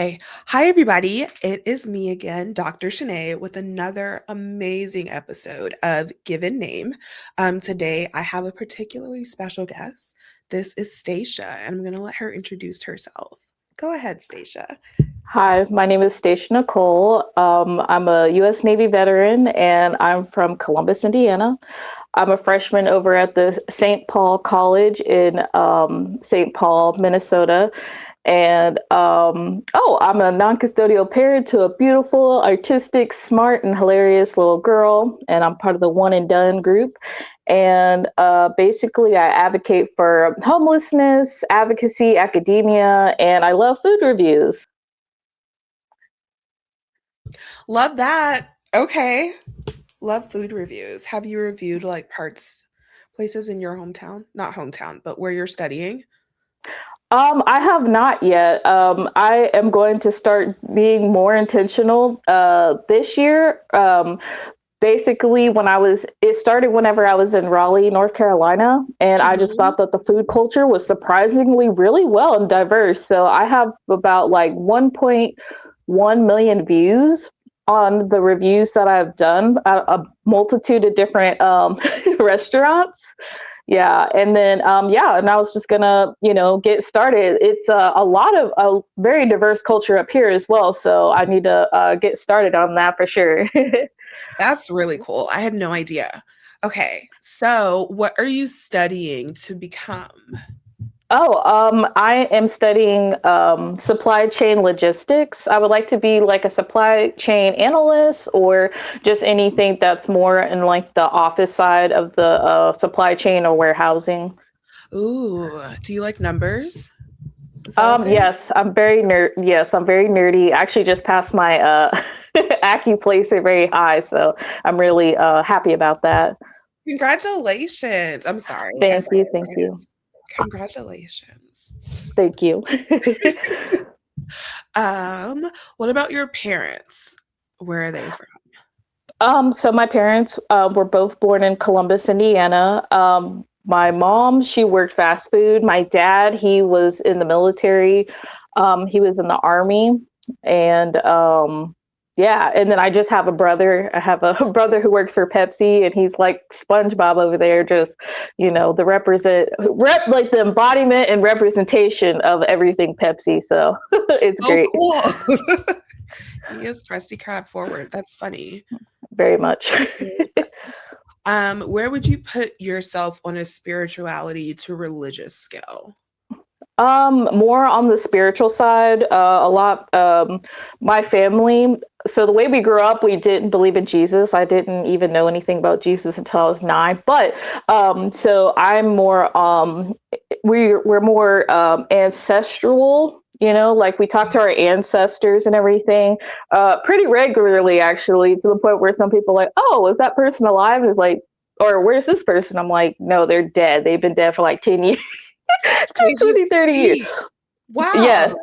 Okay. Hi, everybody. It is me again, Dr. Shanae, with another amazing episode of Given Name. Today, I have a particularly special guest. This is Stacya, and I'm going to let her introduce herself. Go ahead, Stacya. Hi, my name is Stacya Nicole. I'm a U.S. Navy veteran and I'm from Columbus, Indiana. I'm a freshman over at the St. Paul College in St. Paul, Minnesota. I'm a non custodial parent to a beautiful, artistic, smart, and hilarious little girl. And I'm part of the One and Done group. Basically, I advocate for homelessness, advocacy, academia, and I love food reviews. Love that. Okay. Love food reviews. Have you reviewed like places in your hometown? Not hometown, but where you're studying? I have not yet. I am going to start being more intentional this year. Basically, it started whenever I was in Raleigh, North Carolina, and I just Mhm. thought that the food culture was surprisingly really well and diverse. So I have about like 1.1 million views on the reviews that I've done at a multitude of different restaurants. Yeah, and I was just gonna, get started. It's a lot of a very diverse culture up here as well, so I need to get started on that for sure. That's really cool. I had no idea. Okay. So, what are you studying to become? I am studying supply chain logistics. I would like to be like a supply chain analyst or just anything that's more in like the office side of the supply chain or warehousing. Ooh, do you like numbers? Is that a thing? Yes, I'm very nerdy. I actually just passed my AccuPlacer very high, so I'm really happy about that. Congratulations. I'm sorry. I Thank you, forget thank you, grades. Congratulations. thank you. What about your parents? Where are they from? So my parents were both born in Columbus, Indiana. My mom, she worked fast food. My dad, he was in the military. He was in the army, and yeah. And then I just have a brother. I have a brother who works for Pepsi, and he's like SpongeBob over there, just like the embodiment and representation of everything Pepsi. So it's Oh, great, cool. He is Krusty Krab forward. That's funny. very much. Where would you put yourself on a spirituality to religious scale? More on the spiritual side, a lot. My family. So the way we grew up, we didn't believe in Jesus. I didn't even know anything about Jesus until I was 9. But so I'm more. We're more ancestral. Like we talk to our ancestors and everything, pretty regularly, actually, to the point where some people are like, "Oh, is that person alive?" Is like, or where's this person? I'm like, no, they're dead. They've been dead for like 10 years. Did you 20, 30 years. see? Wow. Yes.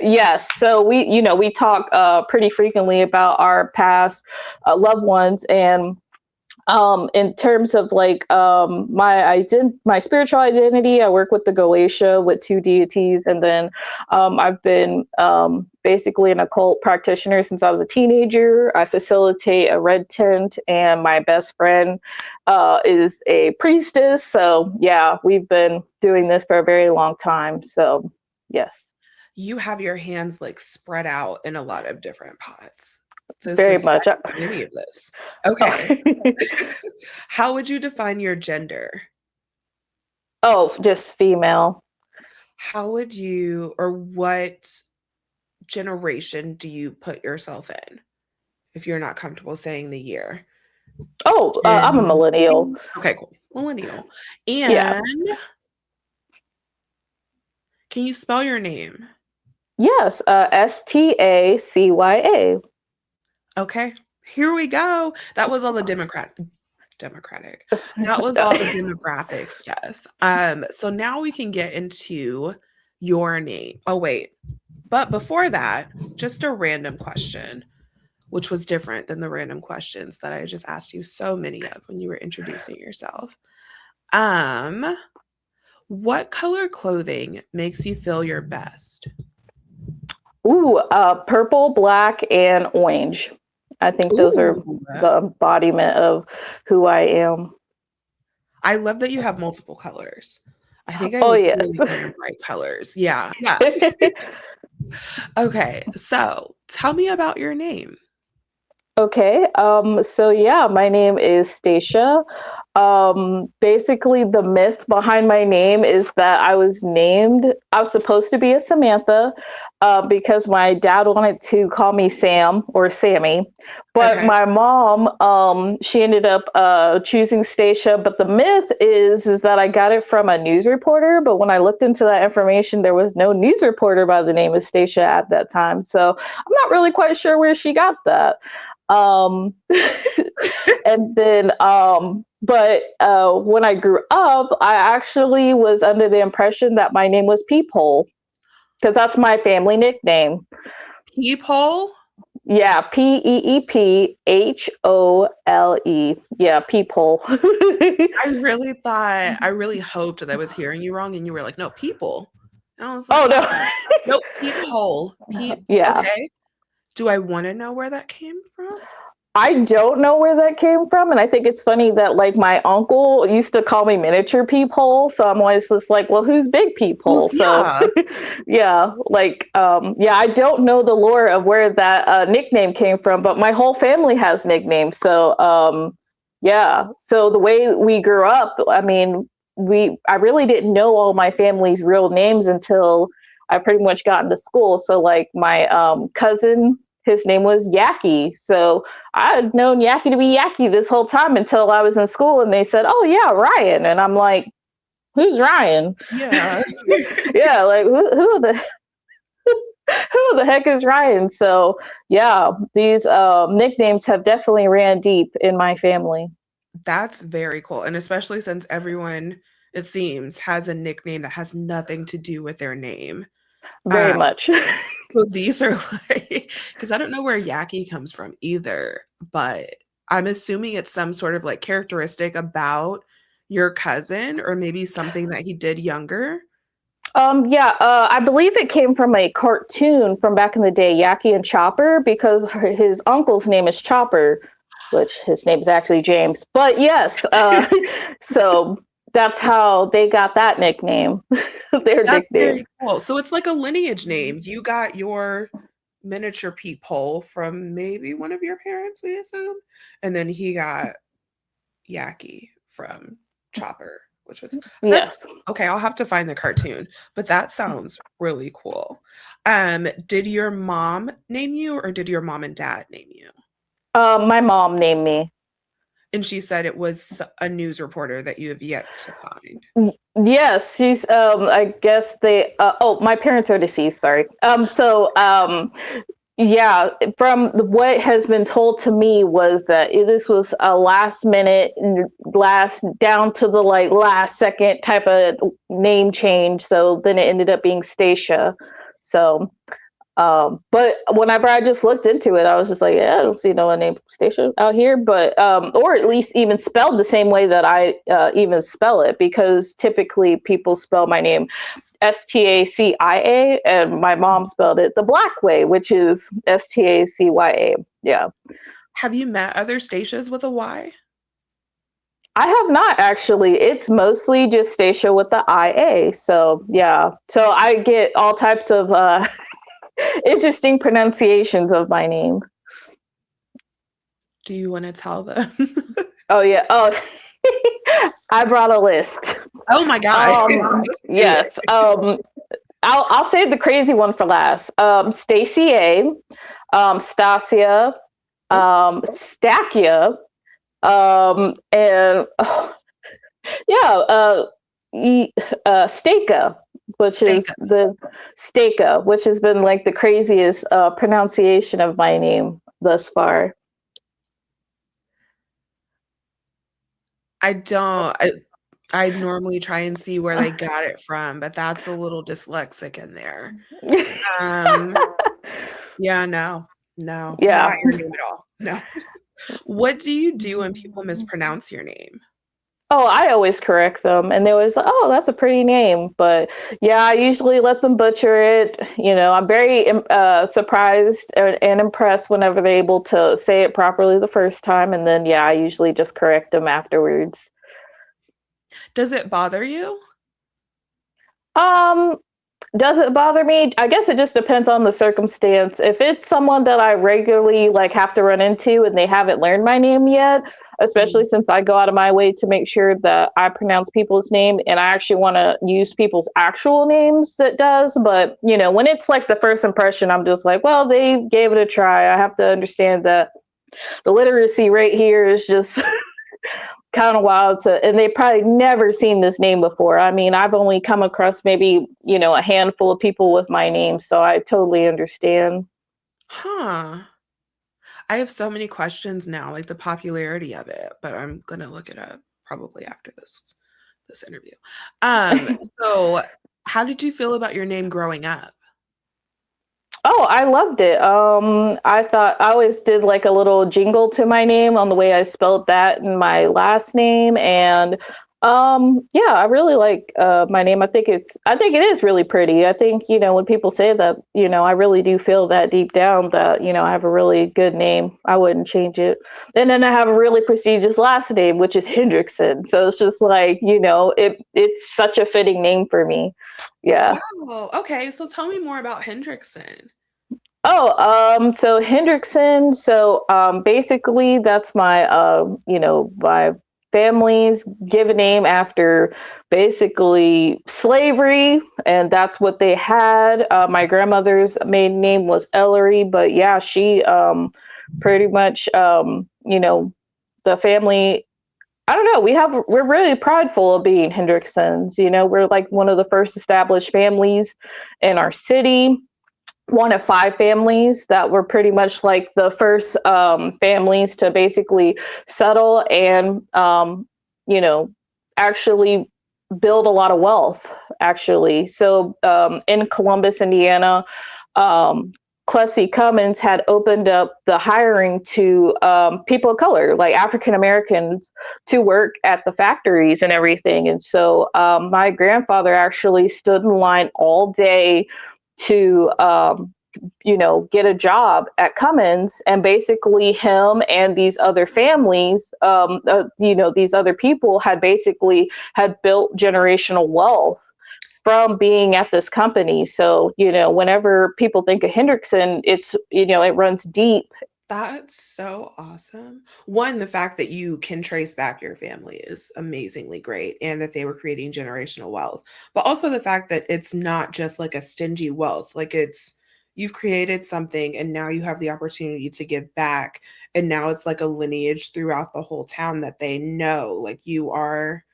Yes. So we talk pretty frequently about our past loved ones. And in terms of like my spiritual identity, I work with the Goetia with two deities. And then I've been basically an occult practitioner since I was a teenager. I facilitate a red tent, and my best friend is a priestess. So yeah, we've been doing this for a very long time. So yes, You have your hands like spread out in a lot of different pots. This very is I much. didn't know any of this. Okay. How would you define your gender? Oh, just female. How would you, or what generation do you put yourself in if you're not comfortable saying the year? Oh, I'm a Gen millennial. Z? Okay, cool. Millennial. Yeah. And can you spell your name? Yes. Stacya. Okay. Here we go. That was all the democratic. That was all the demographic stuff. So now we can get into your name. Oh, wait. But before that, just a random question, which was different than the random questions that I just asked you so many of when you were introducing yourself. Um, what color clothing makes you feel your best? Ooh, purple, black, and orange. I think those are Ooh. the embodiment of who I am. I love that you have multiple colors. I think I Oh look yes. really good in bright colors. Yeah. Yeah. Okay. So tell me about your name. Okay. So yeah, my name is Stacia. Basically the myth behind my name is that I was supposed to be a Samantha, because my dad wanted to call me Sam or Sammy. But Okay. my mom, she ended up choosing Stacia. But the myth is that I got it from a news reporter. But when I looked into that information, there was no news reporter by the name of Stacia at that time. So I'm not really quite sure where she got that. Um, and then, but when I grew up, I actually was under the impression that my name was Peephole because that's my family nickname. Peephole? Yeah, Peephole. Yeah, Peephole. I really hoped that I was hearing you wrong and you were like, no, people. And I was Oh like, no. nope, peephole. Peep. Yeah. Okay. Do I want to know where that came from? I don't know where that came from, and I think it's funny that like my uncle used to call me miniature peephole, so I'm always just like, well, who's big peephole? So Yeah. yeah, like yeah, I don't know the lore of where that nickname came from, but my whole family has nicknames. So yeah, so the way we grew up, I mean, I really didn't know all my family's real names until I pretty much got into school. So like my cousin, his name was Yaki. So I had known Yaki to be Yaki this whole time until I was in school and they said, "Oh yeah, Ryan." And I'm like, "Who's Ryan?" Yeah. Yeah, like who the heck is Ryan? So, yeah, these nicknames have definitely ran deep in my family. That's very cool. And especially since everyone, it seems, has a nickname that has nothing to do with their name. Very Um, much. so these are like, because I don't know where Yaki comes from either, but I'm assuming it's some sort of like characteristic about your cousin or maybe something that he did younger. Yeah, I believe it came from a cartoon from back in the day, Yaki and Chopper, because his uncle's name is Chopper, which his name is actually James. But yes, so that's how they got that nickname, their That's very nicknames. cool. So it's like a lineage name. You got your miniature peephole from maybe one of your parents, we assume. And then he got Yaki from Chopper, which was that's Yes. okay. I'll have to find the cartoon, but that sounds really cool. Did your mom name you or did your mom and dad name you? My mom named me. And she said it was a news reporter that you have yet to find. Yes, she's I guess they my parents are deceased, sorry. Yeah, from what has been told to me was that this was a last minute, last down to the like last second type of name change. So then it ended up being Stacia. So but whenever I just looked into it, I was just like, yeah, I don't see no one named Stacia out here, but or at least even spelled the same way that I even spell it, because typically people spell my name Stacia, and my mom spelled it the black way, which is Stacya. Yeah. Have you met other Statias with a Y? I have not actually. It's mostly just Stacia with the IA. So yeah. So I get all types of interesting pronunciations of my name. Do you want to tell them? Oh yeah. Oh, I brought a list. Oh my God. Let's do it. Yes. I'll save the crazy one for last. Stacey A, Stacya, Oh, Stacya, and yeah, Staka, which is steak. the Staka, which has been like the craziest pronunciation of my name thus far. I don't. I normally try and see where they got it from, but that's a little dyslexic in there. Um, yeah, no, no, Yeah. not your name at all. No. What do you do when people mispronounce your name? Oh, I always correct them, and they always like, "Oh, that's a pretty name." But yeah, I usually let them butcher it. I'm very surprised and impressed whenever they're able to say it properly the first time, and then yeah, I usually just correct them afterwards. Does it bother you? Um, Does it bother me? I guess it just depends on the circumstance. If it's someone that I regularly like have to run into and they haven't learned my name yet, especially Mm. since I go out of my way to make sure that I pronounce people's name and I actually want to use people's actual names that does. But, when it's like the first impression, I'm just like, well, they gave it a try. I have to understand that the literacy rate here is just kind of wild. So, and they probably never seen this name before. I mean, I've only come across maybe, a handful of people with my name. So I totally understand. Huh. I have so many questions now, like the popularity of it, but I'm gonna look it up probably after this interview. Um, so how did you feel about your name growing up? Oh, I loved it. I thought I always did like a little jingle to my name on the way I spelled that in my last name, and yeah, I really like my name. I think it is really pretty. I think when people say that, I really do feel that deep down that I have a really good name. I wouldn't change it. And then I have a really prestigious last name, which is Hendrickson. So it's just like it's such a fitting name for me. Yeah. Wow. Okay. So tell me more about Hendrickson. So Hendrickson. So basically, that's my family's given name after basically slavery, and that's what they had. My grandmother's maiden name was Ellery, but yeah, she pretty much the family. I don't know. We're really prideful of being Hendricksons. We're like one of the first established families in our city, one of five families that were pretty much like the first families to basically settle and you know actually build a lot of wealth, actually. So in Columbus, Indiana, um, Plessy Cummins had opened up the hiring to people of color, like African Americans, to work at the factories and everything. And so my grandfather actually stood in line all day to get a job at Cummins, and basically him and these other families, these other people had built generational wealth from being at this company. So, whenever people think of Hendrickson, it runs deep. That's so awesome. One, the fact that you can trace back your family is amazingly great and that they were creating generational wealth. But also the fact that it's not just like a stingy wealth, like it's you've created something and now you have the opportunity to give back. And now it's like a lineage throughout the whole town that they know. Like you're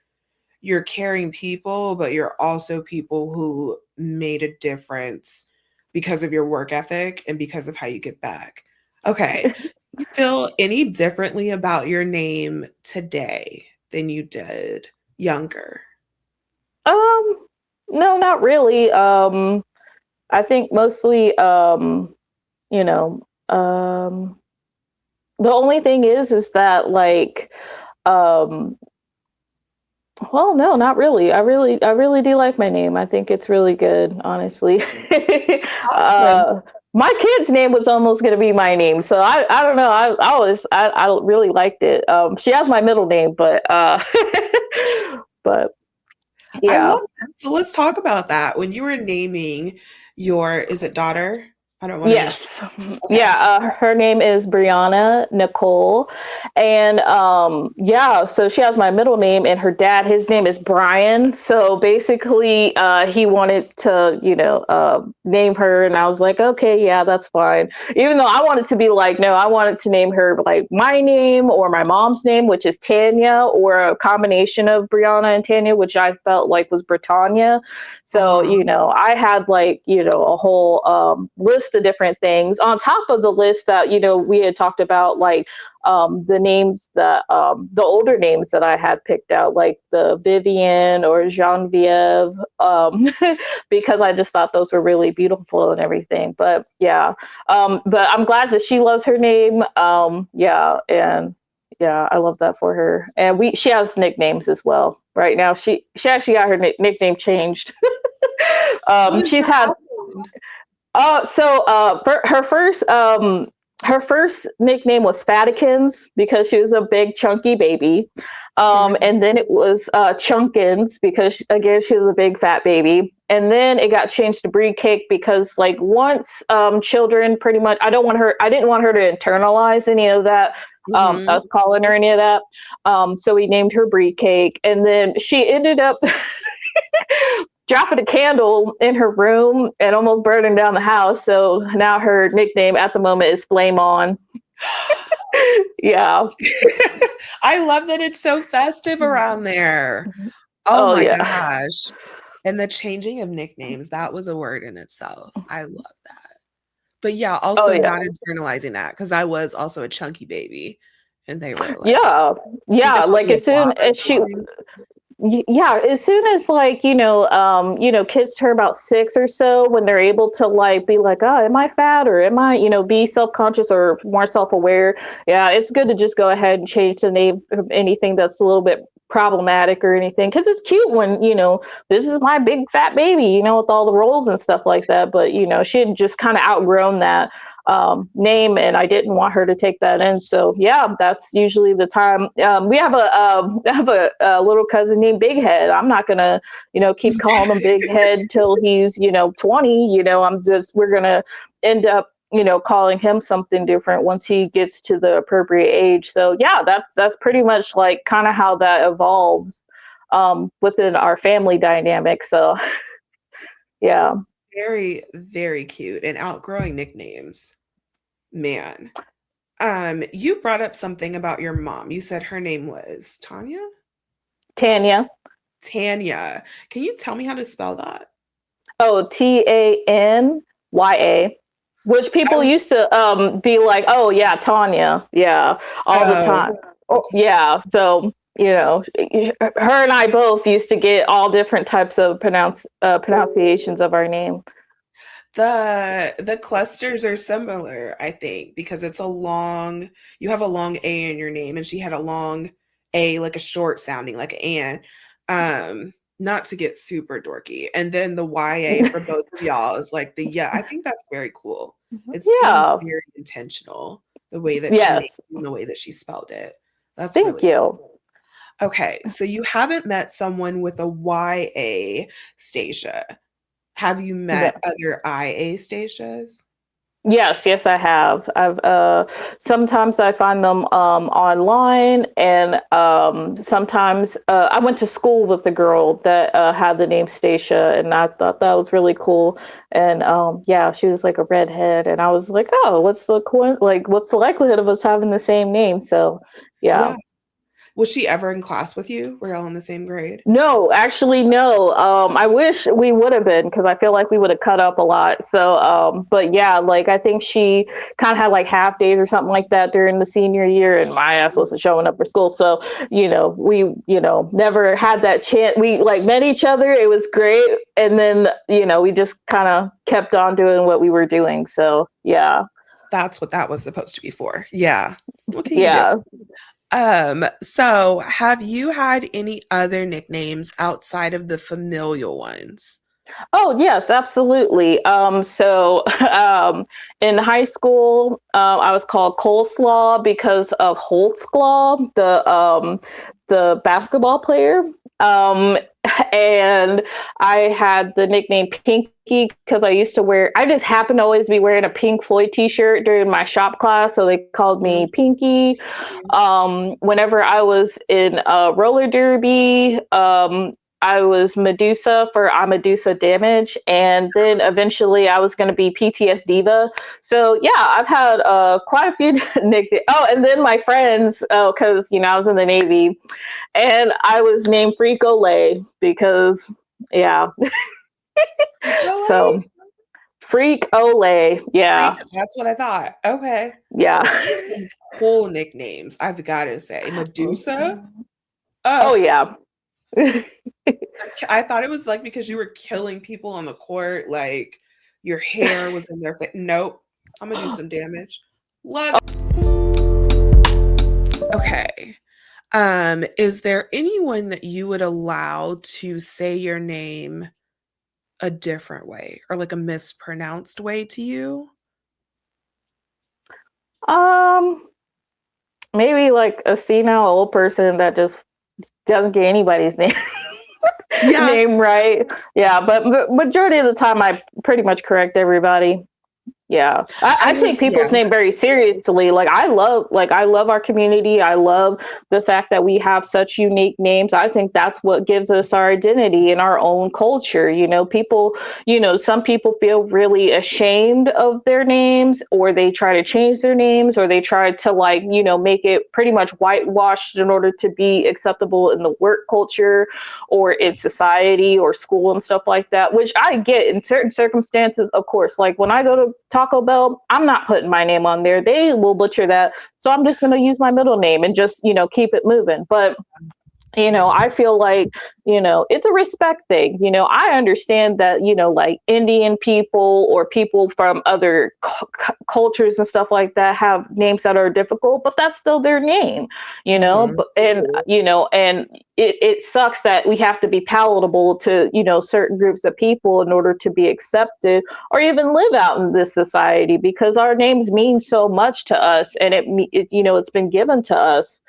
caring people, but you're also people who made a difference because of your work ethic and because of how you give back. Okay. Do you feel any differently about your name today than you did younger? Um, no, not really. I think mostly, you know, the only thing is that like, um, well, no, not really. I really do like my name. I think it's really good, honestly. Awesome. uh, my kid's name was almost going to be my name, so I don't know. I really liked it. She has my middle name, but but I yeah. love that. So let's talk about that. When you were naming your, is it daughter? I don't want to Yes. miss. Yeah, Okay. her name is Brianna Nicole. And yeah, so she has my middle name, and her dad, his name is Brian. So basically, he wanted to, name her, and I was like, okay, yeah, that's fine. Even though I wanted to be like, no, I wanted to name her like my name or my mom's name, which is Tanya, or a combination of Brianna and Tanya, which I felt like was Britannia. So, Aw. I had like, a whole list of different things on top of the list that, we had talked about, like the names that, the older names that I had picked out, like the Vivian or Genevieve, because I just thought those were really beautiful and everything. But yeah, but I'm glad that she loves her name. Yeah. And yeah, I love that for her. And she has nicknames as well. Right now, she actually got her nickname changed. What does She's that had happen? her first nickname was Fatikins because she was a big chunky baby. Period. And then it was Chunkins because again she was a big fat baby. And then it got changed to Brie Cake because like once children pretty much I didn't want her to internalize any of that Mhm. us calling her any of that. So we named her Brie Cake, and then she ended up dropping a candle in her room and almost burning down the house. So now her nickname at the moment is Flame On. Yeah. I love that it's so festive around there. Oh Oh my yeah. gosh. And the changing of nicknames, that was a word in itself. I love that. But yeah, Oh also yeah. not internalizing that because I was also a chunky baby and they were like, Yeah. I think they Yeah. called Like me a as soon blob or as she something. yeah, as soon as like kids turn about 6 or so, when they're able to like be like, oh, am I fat or am I, be self-conscious or more self-aware. Yeah, it's good to just go ahead and change the name of anything that's a little bit problematic or anything, because it's cute when this is my big fat baby, with all the rolls and stuff like that. But she had just kind of outgrown that name, and I didn't want her to take that in. So yeah, that's usually the time. We have I have a little cousin named Big Head. I'm not gonna keep calling him Big Head till he's 20. We're gonna end up calling him something different once he gets to the appropriate age. So yeah, that's pretty much like kind of how that evolves within our family dynamic. So yeah. Very, very cute and outgrowing nicknames. Man. You brought up something about your mom. You said her name was Tanya? Tanya. Tanya. Can you tell me how to spell that? Oh, Tanya, which I people was used to be like, oh yeah, Tanya, yeah, all the oh, time. Oh yeah, so her and I both used to get all different types of pronunciations of our name. the clusters are similar, I think, because it's a long you have a long A in your name and she had a long A, like a short sounding like an. Not to get super dorky. And then the YA for both of y'all is like the yeah, I think that's very cool. It seems Yeah. very intentional the way that she named Yes. it and the way that she spelled it. That's Thank really cool. you. Okay, so you haven't met someone with a YA, Stacia. Have you met No. other IA Statias? Yes, yes, I have. I've sometimes I find them online, and sometimes I went to school with a girl that had the name Stacia, and I thought that was really cool. And yeah, she was like a redhead, and I was like, oh, what's the likelihood of us having the same name? So yeah. Yeah. Was she ever in class with you? Were y'all in the same grade? No, actually, no. I wish we would have been because I feel like we would have cut up a lot. So, but yeah, like I think she kind of had like half days or something like that during the senior year, and my ass wasn't showing up for school. So, we, never had that chance. We like met each other. It was great, and then we just kind of kept on doing what we were doing. So, yeah, That's what that was supposed to be for. Yeah. What can you do? yeah. So have you had any other nicknames outside of the familial ones? Oh, yes, absolutely. So in high school, I was called Coleslaw because of Holtzclaw, the basketball player. Um, and I had the nickname Pinky because I just happened to always be wearing a Pink Floyd t-shirt during my shop class. So they called me Mhm. Pinky. Whenever I was in roller derby, I was Medusa for I Medusa damage, and then eventually I was going to be PTS Diva. So yeah, I've had quite a few nicknames. Oh, and then my friends, because I was in the Navy, and I was named Freak Olay because yeah. Really? So Freak Olay, Freak, yeah, that's what I thought. Okay. yeah. Those are some cool nicknames, I've got to say. Medusa? Oh Ugh. yeah. I thought it was like because you were killing people on the court, like your hair was in their face. Nope. I'm gonna do some damage. Love Okay. Is there anyone that you would allow to say your name a different way or like a mispronounced way to you? Um, maybe like a senile old person that just doesn't get anybody's name Yeah, name right. Yeah, but majority of the time, I pretty much correct everybody. Yeah, I I take was, people's yeah. name very seriously. I love our community. I love the fact that we have such unique names. I think that's what gives us our identity and our own culture. People, some people feel really ashamed of their names, or they try to change their names, or they try to make it pretty much whitewashed in order to be acceptable in the work culture or in society or school and stuff like that, which I get in certain circumstances, of course. Like when I go to Taco Bell, I'm not putting my name on there. They will butcher that. So I'm just going to use my middle name and just, keep it moving. But I feel like, it's a respect thing. I understand that, like Indian people or people from other cultures and stuff like that have names that are difficult, but that's still their name, Mhm. but, and it sucks that we have to be palatable to, certain groups of people in order to be accepted or even live out in this society because our names mean so much to us and it's been given to us.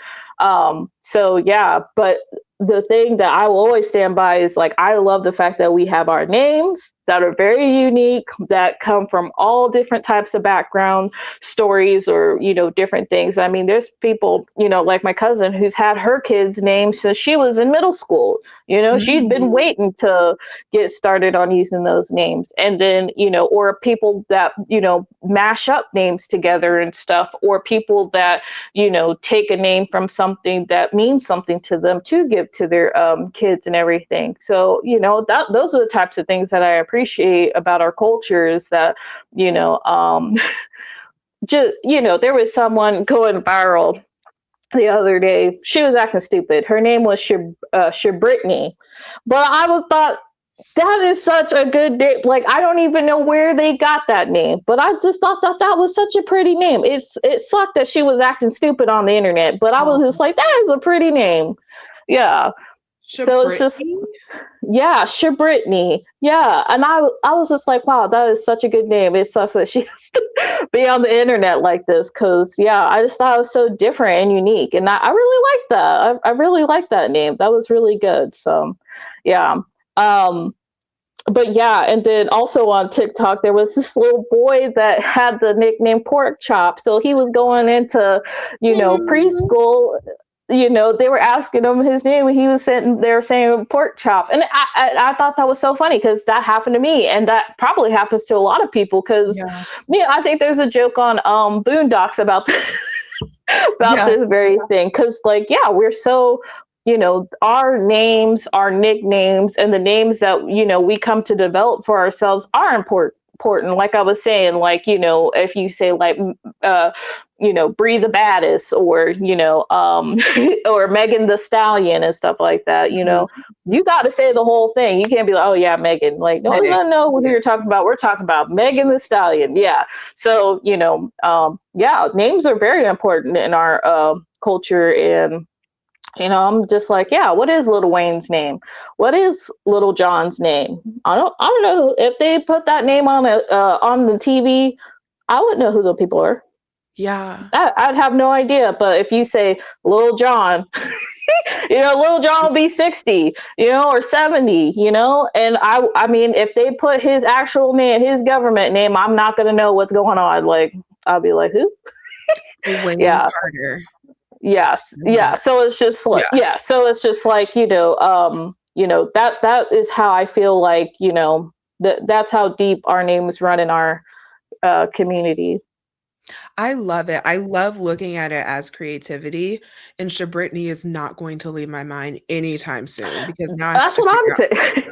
So yeah, but the thing that I will always stand by is like I love the fact that we have our names that are very unique, that come from all different types of background stories or, different things. I mean, there's people, like my cousin who's had her kids named since she was in middle school. She'd Mhm. been waiting to get started on using those names. And then, or people that, mash up names together and stuff, or people that, take a name from something that means something to them to give to their kids and everything. So, those are the types of things that I appreciate about our culture is that, you know, um, just, there was someone going viral the other day. She was acting stupid. Her name was Brittany. But I was thought, that is such a good name. Like I don't even know where they got that name, but I just thought that that was such a pretty name. It sucked that she was acting stupid on the internet, but I was Oh, just like, that is a pretty name. Yeah. So it's just Brittany? yeah, Brittany. Yeah, and I was just like, wow, that is such a good name. It sucks that she has to be on the internet like this because yeah, I just thought it was so different and unique, and I really like that. I really like that name. That was really good. So yeah. Um, but yeah, and then also on TikTok, there was this little boy that had the nickname Pork Chop. So he was going into, Mhm. preschool. They were asking him his name, and he was sitting there saying Pork Chop, and I thought that was so funny because that happened to me, and that probably happens to a lot of people. Because Yeah. yeah, I think there's a joke on Boondocks about about Yeah. this very thing because like yeah we're so our names, our nicknames, and the names that we come to develop for ourselves are important. Like I was saying, like if you say like uh Bree the Baddest, or or Megan the Stallion and stuff like that, Mhm. you got to say the whole thing. You can't be like, oh yeah, Megan, like no one's Meg. gonna know who Yeah. you're talking about. We're talking about Megan the Stallion. Yeah. So yeah, names are very important in our culture. And I'm just like, yeah, what is Little Wayne's name? What is Little John's name? I don't know. If they put that name on the TV, I wouldn't know who the people are. Yeah. I'd have no idea. But if you say Little John, Little John will be 60, or 70, and I mean, if they put his actual name, his government name, I'm not going to know what's going on. Like, I'll be like, who? Wayne Yeah. Carter. Yes. Yeah. Mhm. So it's just like, Yeah. yeah. So it's just like, that is how I feel like, that's how deep our names run in our community. I love it. I love looking at it as creativity, and Brittany is not going to leave my mind anytime soon because now I have That's to what figure I'm out. saying.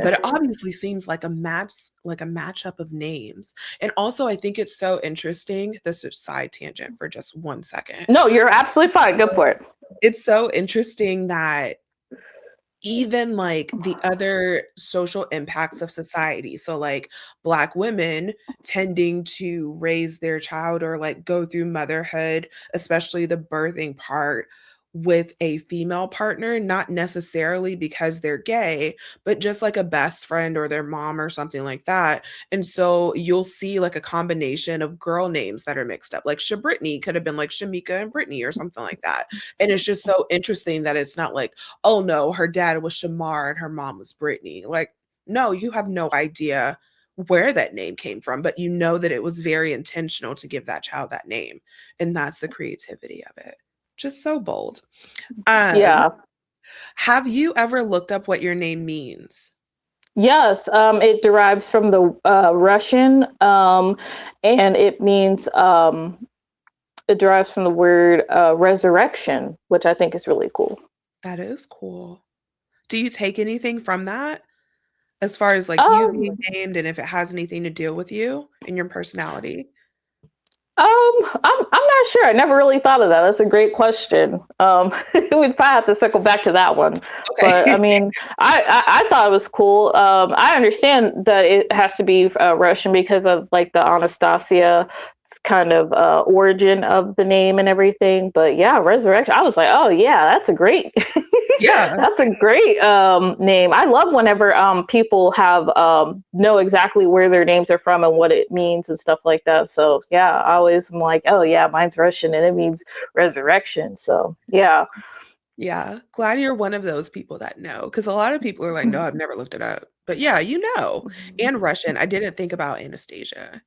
But it obviously seems like a matchup of names. And also I think it's so interesting. This is side tangent for just 1 second. No, you're absolutely fine. Go for it. It's so interesting that even like the other social impacts of society. So, like Black women tending to raise their child or like go through motherhood, especially the birthing part, with a female partner, not necessarily because they're gay, but just like a best friend or their mom or something like that. And so you'll see like a combination of girl names that are mixed up. Like Shabritney could have been like Shamika and Brittany or something like that. And it's just so interesting that it's not like, oh no, her dad was Shamar and her mom was Brittany. Like, no, you have no idea where that name came from, but you know that it was very intentional to give that child that name. And that's the creativity of it. Just so bold. Um, Yeah. have you ever looked up what your name means? Yes, it derives from the Russian, and it derives from the word resurrection, which I think is really cool. That is cool. Do you take anything from that as far as like you being Um, named and if it has anything to deal with you and your personality? I'm not sure. I never really thought of that. That's a great question. We'd probably have to circle back to that one. But I Okay. mean, I thought it was cool. I understand that it has to be Russian because of like the Anastasia kind of origin of the name and everything. But yeah, resurrection. I was like, oh yeah, that's a great, Yeah. that's a great name. I love whenever people have know exactly where their names are from and what it means and stuff like that. So yeah, I always am like, oh yeah, mine's Russian and it means resurrection. So yeah. Yeah. Glad you're one of those people that know. Because a lot of people are like, no, I've never looked it up. But yeah, you know. And Russian. I didn't think about Anastasia.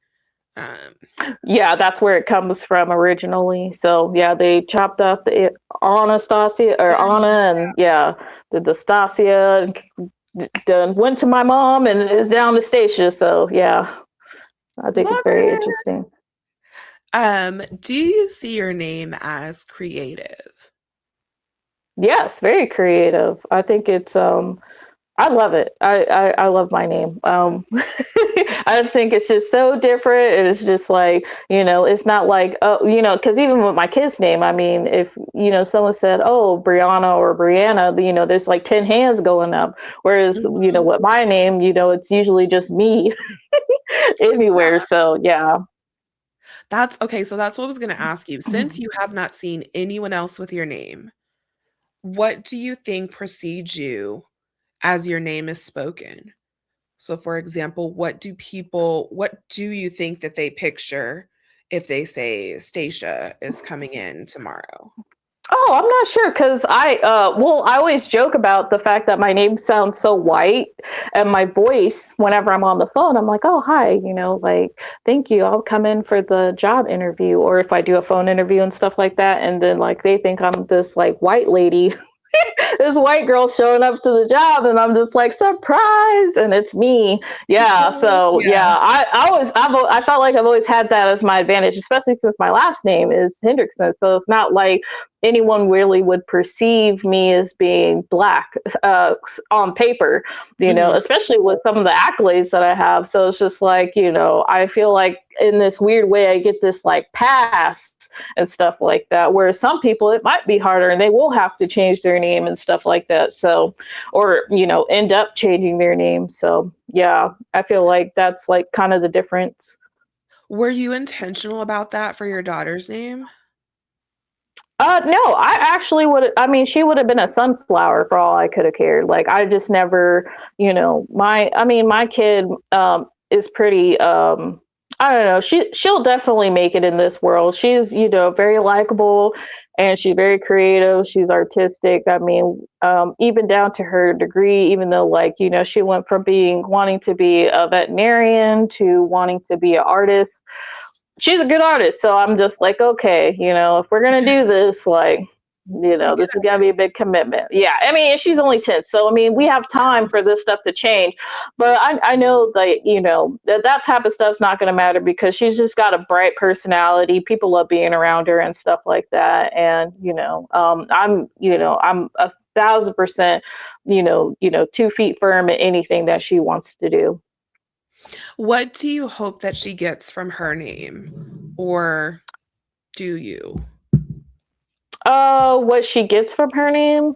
Um, Yeah, that's where it comes from originally. So yeah, they chopped off the Anastasia or Anna, and yeah, the Stasia done went to my mom and is down to Stacia. So yeah, I think it's love very it. interesting. Do you see your name as creative? Yes, very creative. I think it's I love it. I love my name. I just think it's just so different. And it's just like, it's not like, oh, because even with my kid's name, I mean, if, someone said, oh, Brianna or Brianna, there's like 10 hands going up. Whereas, Mhm. with my name, it's usually just me anywhere. So, yeah. That's okay. So that's what I was going to ask you. Since you have not seen anyone else with your name, what do you think precedes you as your name is spoken? So, for example, what do you think that they picture if they say Stacia is coming in tomorrow? Oh, I'm not sure because I always joke about the fact that my name sounds so white and my voice, whenever I'm on the phone, I'm like, oh, hi, like, thank you. I'll come in for the job interview. Or if I do a phone interview and stuff like that. And then, like, they think I'm this, like, white lady, this white girl showing up to the job, and I'm just like, surprise, and it's me. Yeah, so yeah, Yeah. I felt like I've always had that as my advantage, especially since my last name is Hendrickson. So it's not like anyone really would perceive me as being black on paper, Mhm. especially with some of the accolades that I have. So it's just like, I feel like in this weird way I get this like pass and stuff like that. Whereas some people, it might be harder and they will have to change their name and stuff like that. So, or, end up changing their name. So, yeah, I feel like that's like kind of the difference. Were you intentional about that for your daughter's name? No, I actually would. I mean, she would have been a sunflower for all I could have cared. Like, I just never, my kid is pretty. I don't know. She'll definitely make it in this world. She's, very likable, and she's very creative. She's artistic. I mean, even down to her degree. Even though, like, she went from being wanting to be a veterinarian to wanting to be an artist. She's a good artist. So I'm just like, okay, if we're gonna do this, like, You this get is gonna be a big commitment. Yeah, I mean, she's only 10, so I mean, we have time for this stuff to change. But I know that that type of stuff's not gonna matter because she's just got a bright personality. People love being around her and stuff like that. And I'm 1,000%, 2 feet firm in anything that she wants to do. What do you hope that she gets from her name? Or do you? What she gets from her name?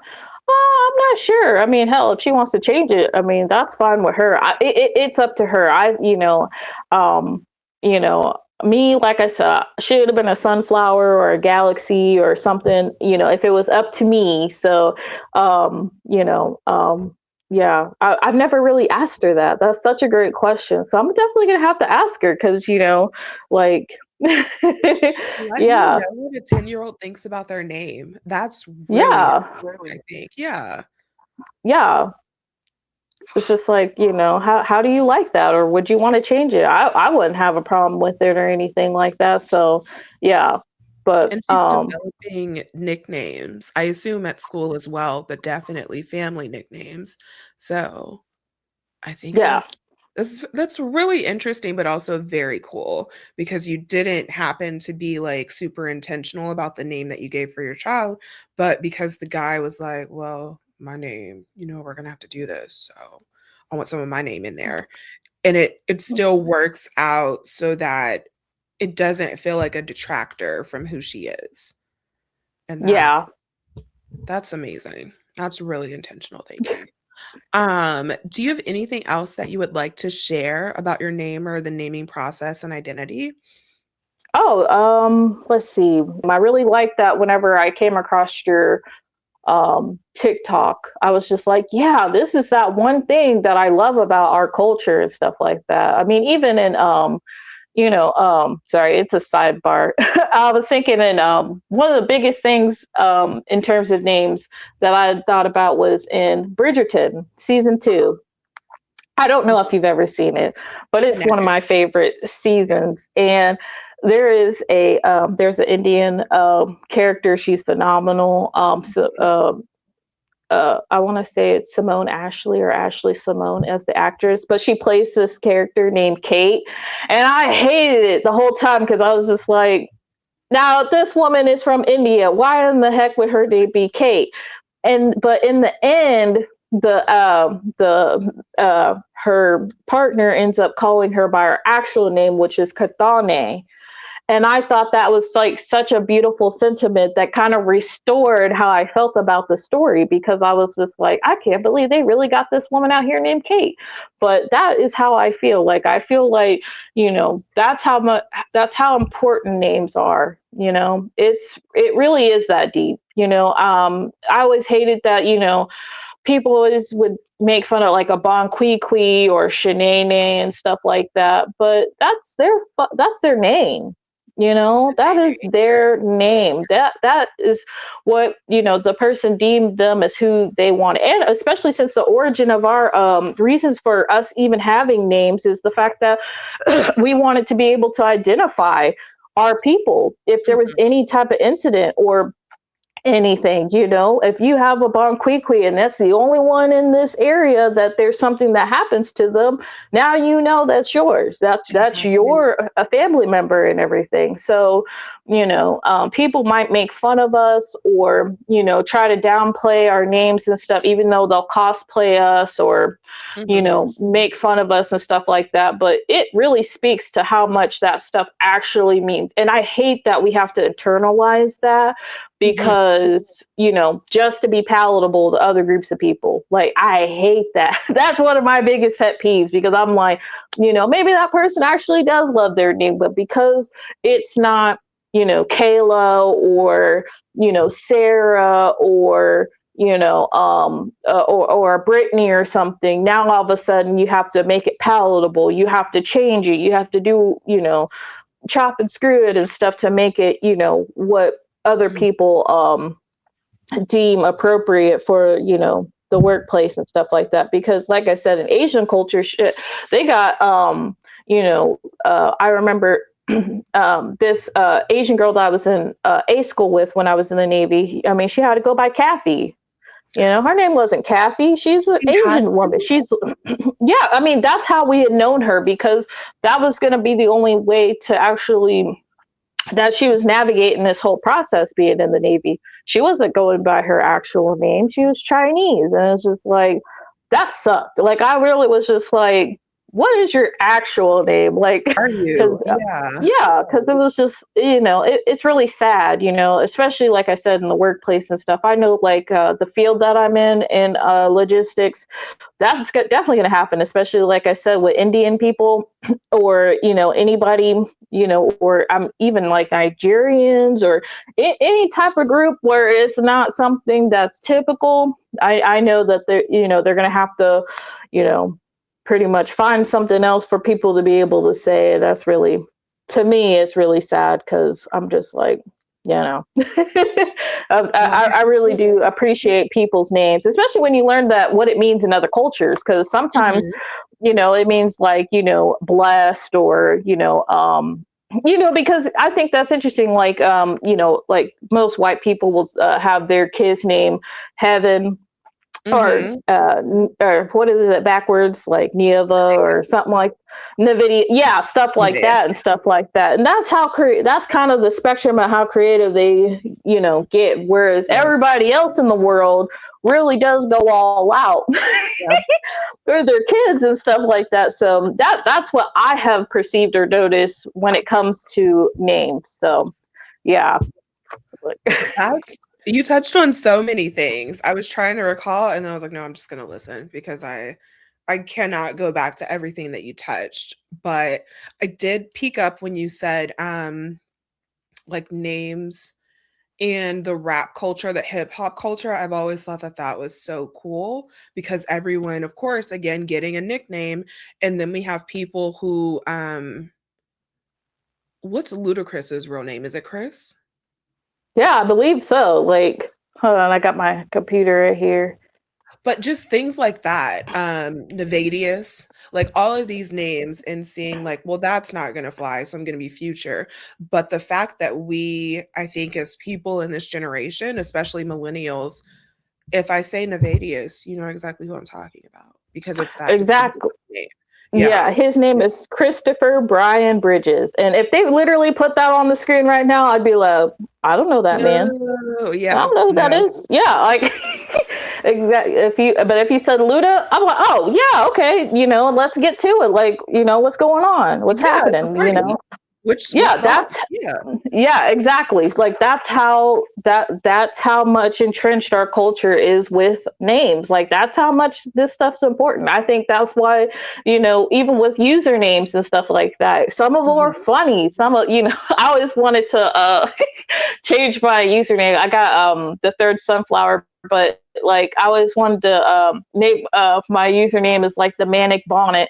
I'm not sure. I mean, hell, if she wants to change it, I mean, that's fine with her. It's up to her. Um, you know, me, like I said, should have been a sunflower or a galaxy or something. If it was up to me. So, um, you know, um, yeah, I've never really asked her that. That's such a great question. So I'm definitely gonna have to ask her because, like, Let me yeah, know what a 10-year-old thinks about their name. That's really yeah, important, I think. Yeah. yeah. It's just like, how do you like that? Or would you want to change it? I wouldn't have a problem with it or anything like that. So yeah. But And she's developing nicknames, I assume at school as well, but definitely family nicknames. So I think yeah. that's really interesting, but also very cool because you didn't happen to be like super intentional about the name that you gave for your child, but because the guy was like, "Well, my name, we're gonna have to do this, so I want some of my name in there," and it still works out so that it doesn't feel like a detractor from who she is, and Yeah. that's amazing. That's really intentional thinking. Do you have anything else that you would like to share about your name or the naming process and identity? Oh, let's see. I really like that whenever I came across your TikTok, I was just like, yeah, this is that one thing that I love about our culture and stuff like that. I mean, even in sorry, it's a sidebar. I was thinking, and one of the biggest things in terms of names that I thought about was in Bridgerton season 2. I don't know if you've ever seen it, but it's No. one of my favorite Yeah. seasons. And there's an Indian character. She's phenomenal. I want to say it's Simone Ashley or Ashley Simone as the actress, but she plays this character named Kate, and I hated it the whole time because I was just like, now this woman is from India. Why in the heck would her name be Kate? But in the end, the her partner ends up calling her by her actual name, which is Kathane, and I thought that was like such a beautiful sentiment that kind of restored how I felt about the story because I was just like, I can't believe they really got this woman out here named Kate. But that is how I feel. Like I feel like, that's how important names are. It really is that deep. I always hated that, people always would make fun of like a Bon Qui Qui or Shanae and stuff like that. But that's their name. That is their name. That is what the person deemed them as who they want, and especially since the origin of our reasons for us even having names is the fact that we wanted to be able to identify our people if there was Mhm. any type of incident or anything. If you have a Bon Qui Qui and that's the only one in this area that there's something that happens to them, now that's yours. That's Exactly. your a family member and everything. So people might make fun of us or try to downplay our names and stuff, even though they'll cosplay us or Mhm. make fun of us and stuff like that. But it really speaks to how much that stuff actually means, and I hate that we have to internalize that Mhm. because just to be palatable to other groups of people. Like I hate that. That's one of my biggest pet peeves because I'm like, maybe that person actually does love their name, but because it's not Kayla or Sarah or or Brittany or something, now all of a sudden you have to make it palatable, you have to change it, you have to do chop and screw it and stuff to make it what other Mhm. people deem appropriate for the workplace and stuff like that. Because like I said, in Asian culture, shit, they got I remember this Asian girl that I was in A school with when I was in the Navy. I mean, she had to go by Kathy. Her name wasn't Kathy. She's an She had Asian woman. to? She's, yeah, I mean, that's how we had known her because that was going to be the only way to actually, that she was navigating this whole process being in the Navy. She wasn't going by her actual name. She was Chinese. And it's just like, that sucked. Like, I really was just like, what is your actual name? Like, Are because you? Yeah. yeah, because it was just, it's really sad, especially like I said in the workplace and stuff. I know like the field that I'm in logistics, that's definitely going to happen, especially like I said with Indian people or anybody, or even like Nigerians or any type of group where it's not something that's typical. I know that they're going to have to, you know pretty much find something else for people to be able to say. That's really, to me, it's really sad because I'm just like, Well, I really do appreciate people's names, especially when you learn that what it means in other cultures. Because sometimes, mhm. it means like blessed or because I think that's interesting. Like like most white people will have their kids name Heaven Mhm. or what is it backwards, like Nieva or something like Nvidia, yeah, stuff like Yeah. that and stuff like that. And that's how that's kind of the spectrum of how creative they get, whereas Yeah. everybody else in the world really does go all out Yeah. for their kids and stuff like that. So that's what I have perceived or noticed when it comes to names. So yeah. That's you touched on so many things. I was trying to recall, and then I was like, "No, I'm just gonna listen because I cannot go back to everything that you touched." But I did peek up when you said, like, names and the rap culture, the hip hop culture. I've always thought that that was so cool because everyone, of course, again, getting a nickname, and then we have people who, what's Ludacris's real name? Is it Chris? Yeah, I believe so. Like, hold on, I got my computer right here. But just things like that, Nevadius, like all of these names and seeing like, well, that's not gonna fly, so I'm gonna be Future. But the fact that we, I think as people in this generation, especially millennials, if I say Nevadius, you know exactly who I'm talking about because it's that definitive Exactly. name. Yeah. Yeah, his name is Christopher Brian Bridges. And if they literally put that on the screen right now, I'd be like, I don't know that man. No, I yeah, don't know who that no. is. Yeah, like exactly. If you said Luda, I'm like, oh yeah, okay. Let's get to it. Like, what's going on? What's Yeah, it's a happening? party. Which Yeah, song? Yeah. yeah, exactly. Like that's how much entrenched our culture is with names. Like that's how much this stuff's important. I think that's why, even with usernames and stuff like that, some of them are Mhm. funny. Some of I always wanted to change my username. I got the third sunflower, but like I always wanted to name my username is like the manic bonnet.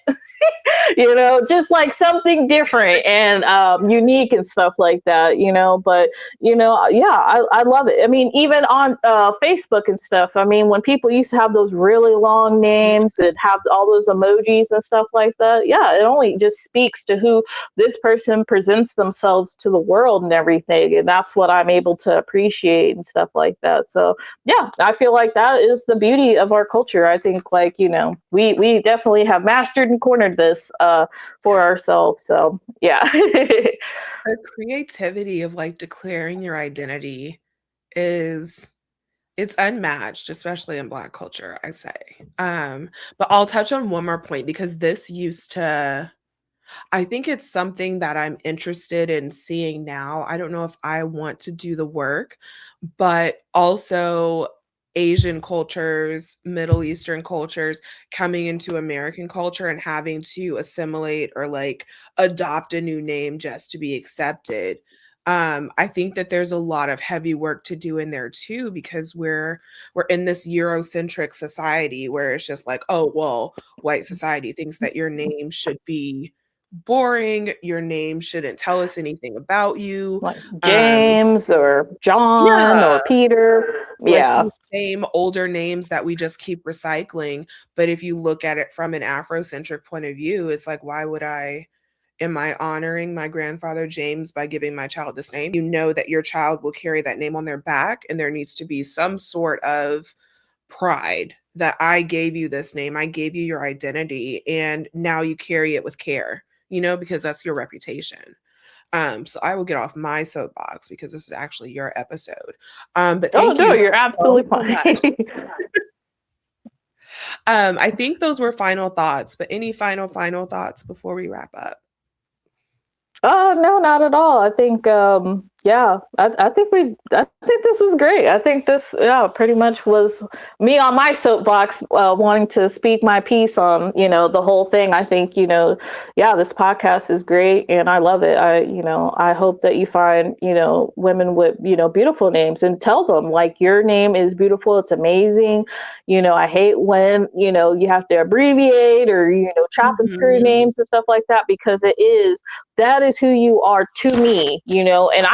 Just like something different and unique and stuff like that, but yeah, I love it. I mean, even on Facebook and stuff, I mean, when people used to have those really long names and have all those emojis and stuff like that, yeah, it only just speaks to who this person presents themselves to the world and everything, and that's what I'm able to appreciate and stuff like that. So yeah, I feel like that is the beauty of our culture. I think like, we definitely have mastered and cornered this for Yes. ourselves. So yeah. The creativity of, like, declaring your identity is it's unmatched, especially in Black culture, I say. But I'll touch on one more point because this used to I think it's something that I'm interested in seeing now. I don't know if I want to do the work, but also Asian cultures, Middle Eastern cultures coming into American culture and having to assimilate or like adopt a new name just to be accepted. I think that there's a lot of heavy work to do in there too because we're in this Eurocentric society where it's just like, oh well, white society thinks that your name should be boring, your name shouldn't tell us anything about you. Like Um, James or John yeah, or Peter. like Yeah. these same older names that we just keep recycling. But if you look at it from an Afrocentric point of view, it's like, why would I? Am I honoring my grandfather James by giving my child this name? You know that your child will carry that name on their back, and there needs to be some sort of pride that I gave you this name, I gave you your identity, and now you carry it with care, because that's your reputation. So I will get off my soapbox because this is actually your episode. But Oh thank no, you you're so, absolutely so much. fine. I think those were final thoughts, but any final thoughts before we wrap up? Oh no, not at all. I think yeah, I think this was great. I think this yeah pretty much was me on my soapbox wanting to speak my piece on, the whole thing. I think, yeah, this podcast is great and I love it. I hope that you find, women with, beautiful names and tell them like your name is beautiful, it's amazing. I hate when, you have to abbreviate or, chop and screw Mhm. names and stuff like that, because that is who you are to me, and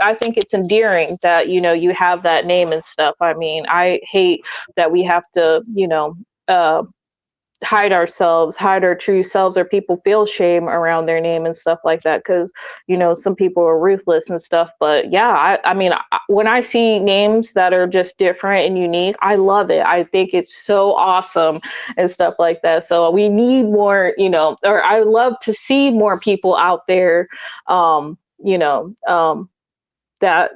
I think it's endearing that, you have that name and stuff. I mean, I hate that we have to, uh, hide ourselves, hide our true selves, or people feel shame around their name and stuff like that because some people are ruthless and stuff. But yeah, I mean, when I see names that are just different and unique, I love it. I think it's so awesome and stuff like that. So we need more, or I love to see more people out there, that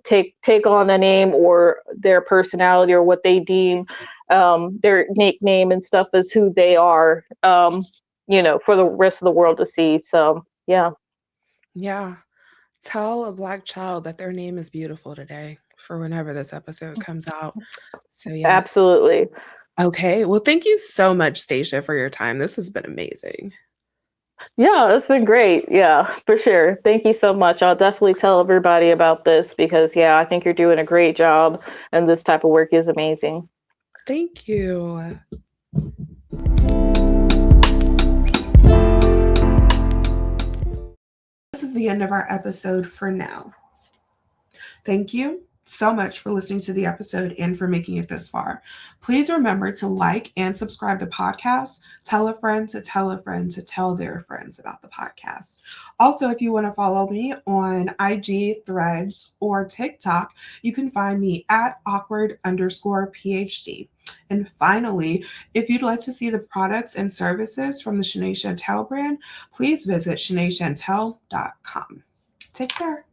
take on a name or their personality or what they deem their nickname and stuff as who they are, for the rest of the world to see. So yeah. Yeah. Tell a Black child that their name is beautiful today for whenever this episode comes out. So, yes. Absolutely. Okay. Well, thank you so much, Stacia, for your time. This has been amazing. Yeah, it's been great. Yeah, for sure. Thank you so much. I'll definitely tell everybody about this because, yeah, I think you're doing a great job and this type of work is amazing. Thank you. This is the end of our episode for now. Thank you so much for listening to the episode and for making it this far. Please remember to like and subscribe to the podcast. Tell a friend to tell a friend to tell their friends about the podcast. Also, if you want to follow me on IG, Threads, or TikTok, you can find me at awkward_PhD. And finally, if you'd like to see the products and services from the Shanae Chantel brand, please visit ShanaeChantel.com. Take care.